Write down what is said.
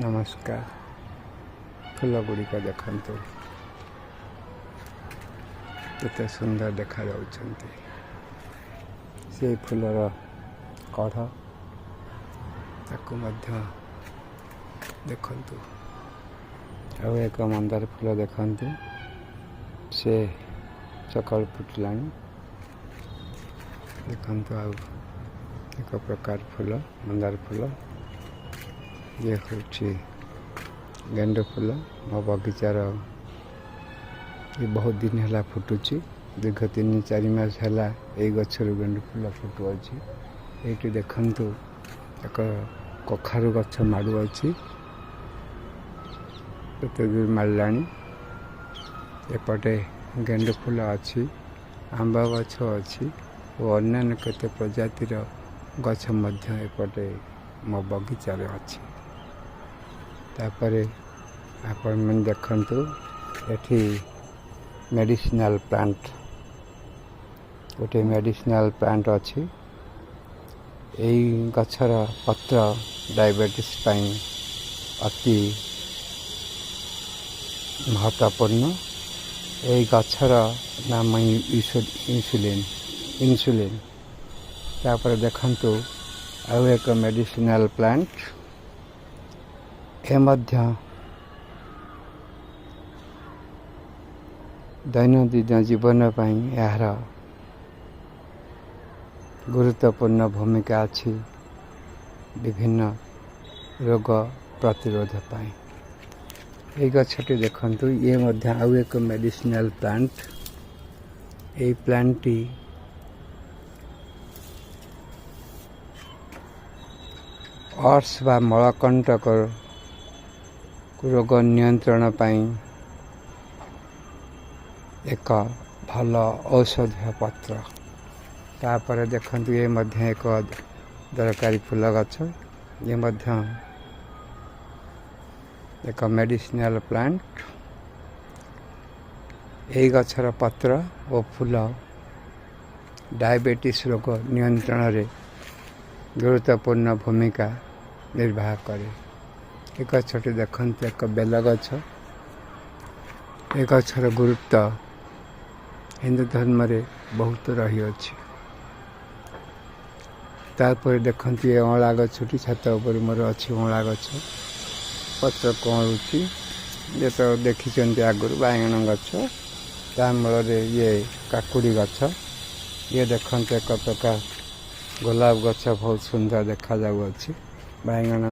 नमस्कार। फूल गुड़िक देखते केते सुंदर देखा जाउछन्ति। से फूलर कढ़ ताकू मध्य देखंतु। आउ एक मंदार फूल देखंतु, से सकाळ फुटलानी देखंतु। आउ एक प्रकार फूल मंदार फूल, ये हूँ गेंडु फूल। मो बगीचार ये बहुत दिन है फुटुची। दीर्घ 3-4 मास है यही गचर गेंडु फूल फुटु अच्छी। ये देखंतु एक कखारु गछ माड़ू अच्छी, केते दूर मारलानी। एपटे गेंडु फूल अच्छी, आंबा गछ अच्छी और अन्य केते प्रजातिर गछ मध्य एपटे मो बगीचार अच्छी। तापरे आपण मन देखंतु एठी मेडिसिनल प्लांट, गोटे मेडिसिनल प्लांट अच्छी। यही गछर पत्र डायबिटीज पाई अति महत्वपूर्ण। यही गछर नाम इंसुलिन। तापर देखंतु आउ एक मेडिसिनल प्लांट, ए मध्य दैनंदिन जीवन पाई यार गुरुत्वपूर्ण भूमिका अच्छी विभिन्न रोग प्रतिरोध पाई। ये गछटी देखंतु, ये मध्य आउ एक मेडिसिनल प्लांट। ये प्लांट टी अर्स बा मलकंटक रोग नियंत्रण पाई एक भल औषधीय पत्र। तापर देखंतु ये मध्य एक दरकारी फूल गछ, ये मध्य एक मेडिसिनल प्लांट। यही गछर पत्र और फूल डायबिटीज रोग नियंत्रण रे गुरुत्वपूर्ण भूमिका निर्वाह करे। एक गछटी देखंतु एक बेल गछ। एक गछर गुरुत्व हिंदू धर्म रे बहुत रही अछि। तापर देखंतु ये अँला गछटी छात उपर मोर अछि अँला गछ, पत्र कौड़ुची। ये तो देखिचंती आगुरु बायगण गछ, ता मूल रे ये काकुड़ी गछ। ये देखंतु एक प्रकार गोलाप गछ बहुत सुंदर देखा जाउअछि। बायगण